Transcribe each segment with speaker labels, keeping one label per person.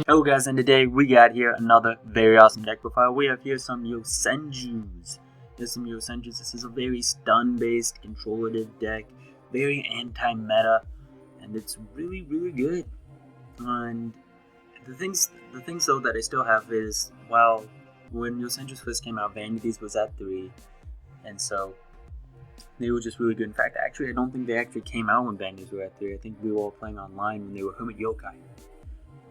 Speaker 1: Hello guys, and today we got here another very awesome deck profile. We have here some yosenjus. There's some yosenjus. This is a very stun-based, controllative deck, very anti-meta, and it's really good. And the things though that I still have is, well, when yosenjus first came out, Vanities was at 3, and so they were just really good. In fact, actually, I don't think they actually came out when Vanities were at 3. I think we were all playing online when they were Hermit Yokai.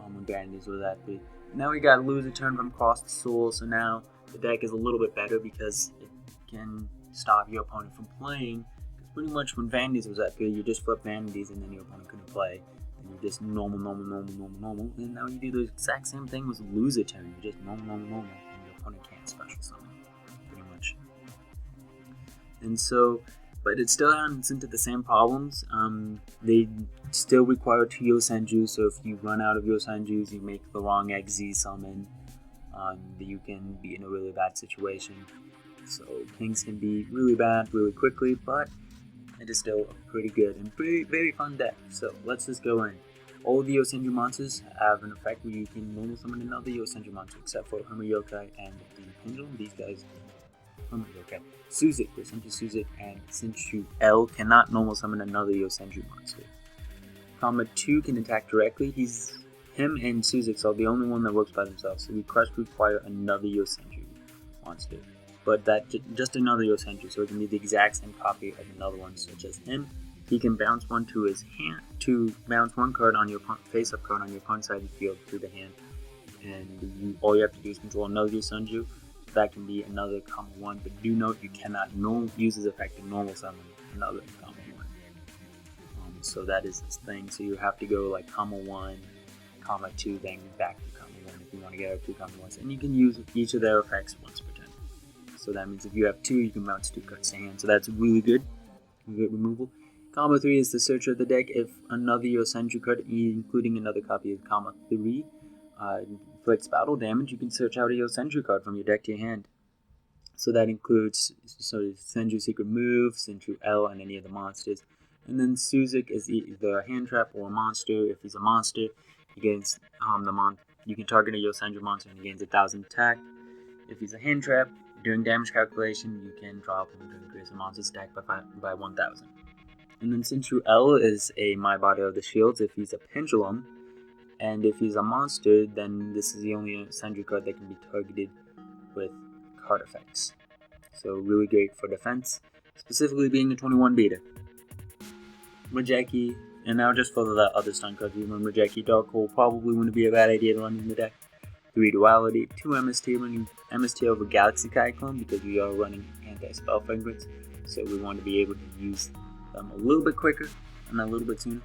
Speaker 1: When Vanities was at 3. Now we got Lose a Turn from Cross the Soul, so now the deck is a little bit better because it can stop your opponent from playing. Because pretty much when Vanities was at 3, you just flip Vanities and then your opponent couldn't play. And you just normal. And now you do the exact same thing with Lose a Turn. You just normal, and your opponent can't special summon. Pretty much. And so, but it still runs into the same problems. They still require 2 yosenju, so if you run out of yosenjus, you make the wrong XZ summon, you can be in a really bad situation. So things can be really bad really quickly, but it is still a pretty good and very fun deck. So let's just go in. All of the yosenju monsters have an effect where you can normal summon another yosenju monster, except for Hermit Yokai and the Pendulum. These guys. Okay. Suzik, yosenju Suzik, and Senju L cannot normal summon another yosenju monster. Comma 2 can attack directly. Him and Suzik are the only one that works by themselves, so we require another yosenju monster. But that just another yosenju, so it can be the exact same copy of another one, such as him. He can bounce one to his hand, to bounce one card on your face-up card on your opponent's side of the field through the hand, and all you have to do is control another yosenju. That can be another comma 1, but do note you cannot use his effect to normal summon another comma 1. So that is this thing. So you have to go like comma 1, comma 2, then back to comma 1 if you want to get out 2 comma 1s. And you can use each of their effects once per turn. So that means if you have 2, you can bounce 2 cards to hand. So that's really good. Good removal. Comma 3 is the search of the deck. If another yosenju card, including another copy of comma 3, inflicts battle damage, you can search out a yosenju card from your deck to your hand. So that includes Senju Secret Move, Senju L, and any of the monsters. And then Suzik is either a hand trap or a monster. If he's a monster, he gains you can target a yosenju monster and he gains 1,000 attack. If he's a hand trap, during damage calculation, you can drop him to increase the monster's attack by 1,000. And then Senju L is a My Body of the Shields. If he's a pendulum, and if he's a monster, then this is the only yosenju card that can be targeted with card effects. So really great for defense, specifically being a 21 beta. Majeki, and now just for the other stun cards, even Majeki Dark Hole probably wouldn't be a bad idea to run in the deck. 3 Duality, 2 MST, running MST over Galaxy Cyclone because we are running anti-spell fragrance, so we want to be able to use them a little bit quicker and a little bit sooner.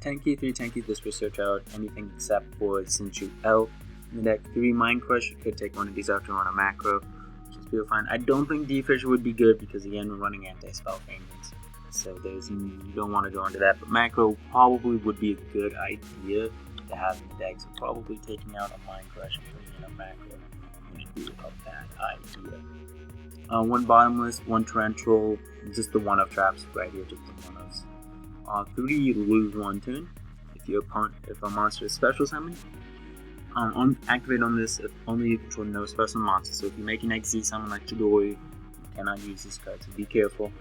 Speaker 1: 10-key, 3 10-key, this will search out anything except for Senju L in the deck. 3 Mind Crush, you could take one of these out to run a macro, which is feel fine. I don't think D-Fisher would be good because again we're running anti-spell fragrance, so you don't want to go into that, but macro probably would be a good idea to have in the deck, so probably taking out a Mind Crush and putting in a macro wouldn't be a bad idea. 1 Bottomless, 1 Torrential, just the one-of traps right here, just the one-ofs. 3 lose 1 turn if a monster is special summoned. Activate on this if only you control no special monster. So if you make an XZ summon like Chidori, you cannot use this card, so be careful.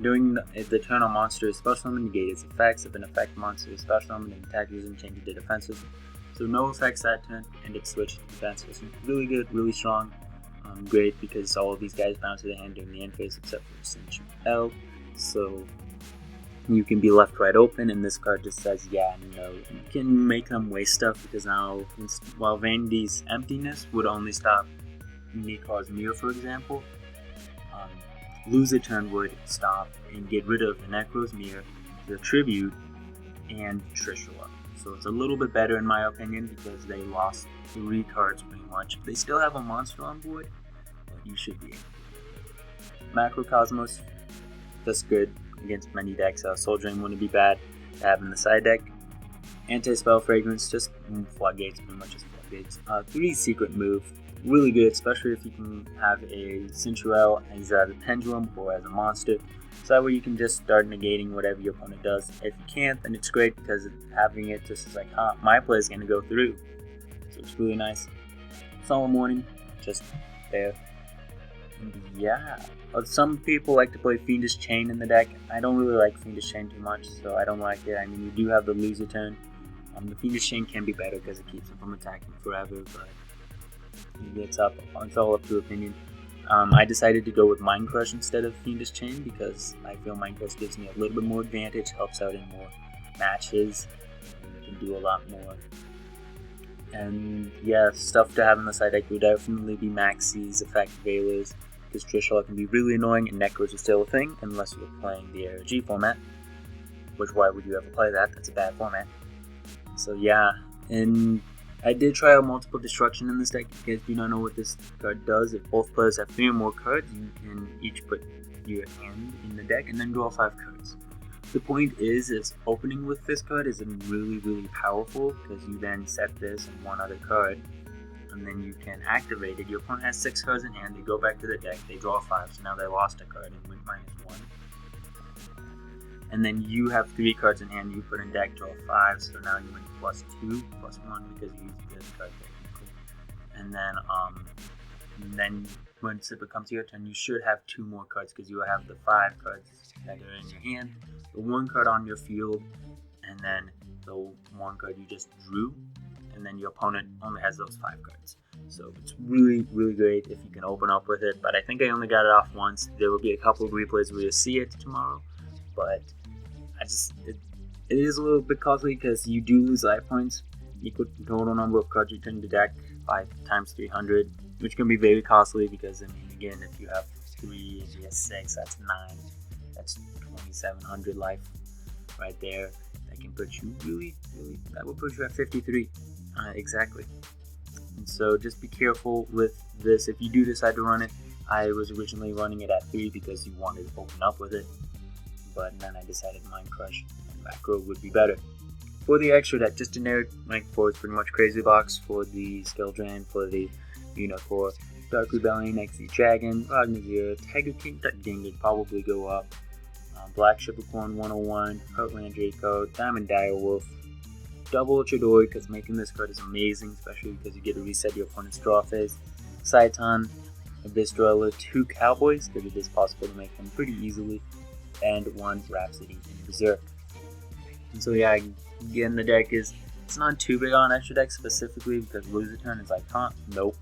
Speaker 1: During the turn a monster is special summoned, negate its effects. If an effect monster is special summoned, an attack using change it to defensive. So no effects that turn, and it switched to defensive. So really good, really strong. Great because all of these guys bounce to the hand during the end phase except for Senju L. So you can be left right open, and this card just says, yeah, no. You can make them waste stuff because now, while Vanity's emptiness would only stop Nikar's Mirror, for example, Lose a Turn would stop and get rid of the Necro's Mirror, the Tribute, and Trishula. So it's a little bit better in my opinion because they lost 3 cards pretty much. They still have a monster on board, but you should be able to. Macrocosmos, that's good against many decks. Soul Drain wouldn't be bad to have in the side deck. Anti-Spell Fragrance, just Floodgates, pretty much just Floodgates. 3 Secret Move, really good, especially if you can have a Senju L as a pendulum or as a monster. So that way you can just start negating whatever your opponent does. If you can't, then it's great because having it just is like, my play is going to go through. it's really nice. Summer morning, just there. And yeah, some people like to play Fiendish Chain in the deck. I don't really like Fiendish Chain too much, so I don't like it. I mean, you do have the loser turn. The Fiendish Chain can be better because it keeps them from attacking forever, but it's all up to opinion. I decided to go with Mind Crush instead of Fiendish Chain because I feel Mind Crush gives me a little bit more advantage, helps out in more matches, and can do a lot more. And yeah, stuff to have in the side deck would definitely be Maxis, Effect Veilers, because Trishula can be really annoying and Necros are still a thing unless you're playing the ARG format, which why would you ever play that? That's a bad format. So yeah, and I did try out multiple destruction in this deck. If you guys do not know what this card does, if both players have 3 or more cards, you can each put your hand in the deck and then draw 5 cards. The point is opening with this card is really powerful because you then set this and one other card and then you can activate it. Your opponent has 6 cards in hand, they go back to the deck, they draw 5, so now they lost a card and went -1. And then you have 3 cards in hand, you put in deck, draw 5, so now you win +2, +1 because you used this card technically. And then when it comes to your turn, you should have 2 more cards because you have the 5 cards that are in your hand, the 1 card on your field, and then the 1 card you just drew, and then your opponent only has those 5 cards. So it's really great if you can open up with it, but I think I only got it off once. There will be a couple of replays where you'll see it tomorrow, but it is a little bit costly because you do lose life points. Equal to the total number of cards you turn to deck 5 times 300, which can be very costly because, I mean, again, if you have 3 and you have 6, that's 9. That's 2,700 life right there. That can put you that will put you at 53. Exactly. And so just be careful with this. If you do decide to run it, I was originally running it at 3 because you wanted to open up with it. But then I decided Mind Crush and Macro would be better. For the extra deck, just generic rank 4 is pretty much Crazy Box for the Skill Drain, for the Unicore, Dark Rebellion, XD Dragon, Ragnazir, Tiger King, that game would probably go up, Black Shippercorn 101, Heartland Draco, Diamond Direwolf, Double Chidori, because making this card is amazing, especially because you get to reset your opponent's draw phase, Saiton, Abyss Dweller, 2 Cowboys, because it is possible to make them pretty easily, and 1 Rhapsody in Berserk. And so yeah, again, the deck it's not too big on extra deck specifically because loser turn is like, nope.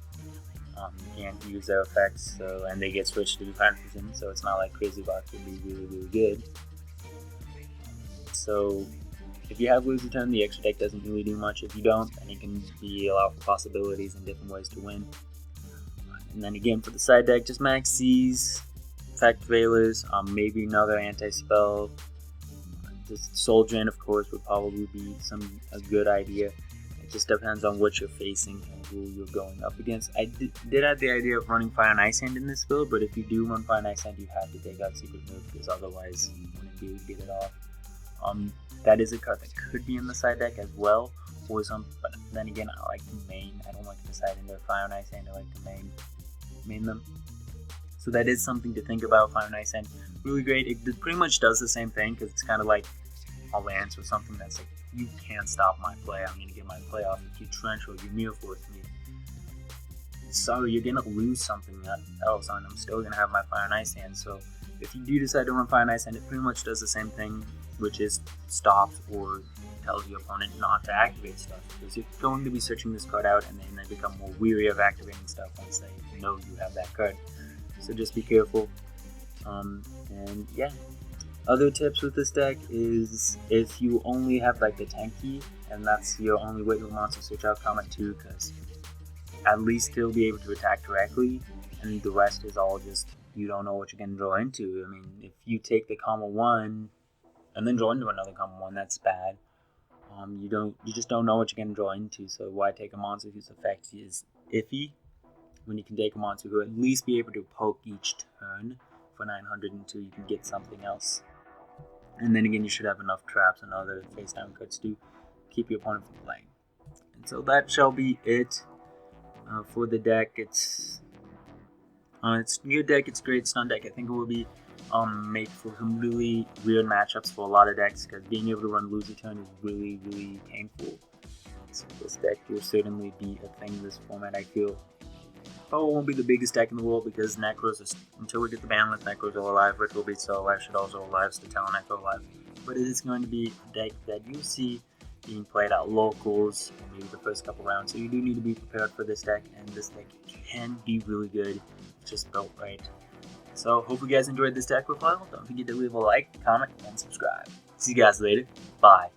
Speaker 1: You can't use their effects, and they get switched to defense, so it's not like Crazy Box would be really good. So if you have loser turn, the extra deck doesn't really do much. If you don't, then it can be allow for possibilities and different ways to win. And then again, for the side deck, just Maxis, Effect Veilers, maybe another anti-spell. Just Soul Drain, of course, would probably be a good idea. It just depends on what you're facing and who you're going up against. I did have the idea of running Fire and Ice Hand in this build, but if you do run Fire and Ice Hand, you have to take out Secret Move because otherwise you wouldn't be able to get it off. That is a card that could be in the side deck as well, but then again, I like to main. I don't like to decide into Fire and Ice Hand. I like to main them. So that is something to think about. Fire and Ice Hand, really great. It pretty much does the same thing because it's kind of like a lance or something that's like, you can't stop my play. I'm going to get my play off if you trench or you mirror force me. Sorry, you're going to lose something else, and I'm still going to have my Fire and Ice Hand. So if you do decide to run Fire and Ice Hand, it pretty much does the same thing, which is stops or tells your opponent not to activate stuff, because you're going to be searching this card out and then they become more weary of activating stuff once they know you have that card. So just be careful. And yeah, other tips with this deck is if you only have like the tank key and that's your only way to monster, switch out Comet 2, because at least he'll be able to attack directly, and the rest is all just, you don't know what you're going to draw into. I mean, if you take the comma 1 and then draw into another comma 1, that's bad. You just don't know what you're going to draw into, so why take a monster whose effect is iffy when you can take a monster who at least be able to poke each turn for 900 until you can get something else. And then again, you should have enough traps and other face down cards to keep your opponent from playing. And so that shall be it for the deck. It's your deck. It's great stun deck. I think it will be made for some really weird matchups for a lot of decks, because being able to run loser turn is really painful. So this deck will certainly be a thing in this format, I feel. Probably won't be the biggest deck in the world because Necros is, until we get the ban list, Necros are alive, Ritual Beats are alive, Shadows are alive, Talon are alive. But it is going to be a deck that you see being played at locals, maybe the first couple rounds. So you do need to be prepared for this deck, and this deck can be really good, just built right. So hope you guys enjoyed this deck profile. Don't forget to leave a like, comment, and subscribe. See you guys later. Bye.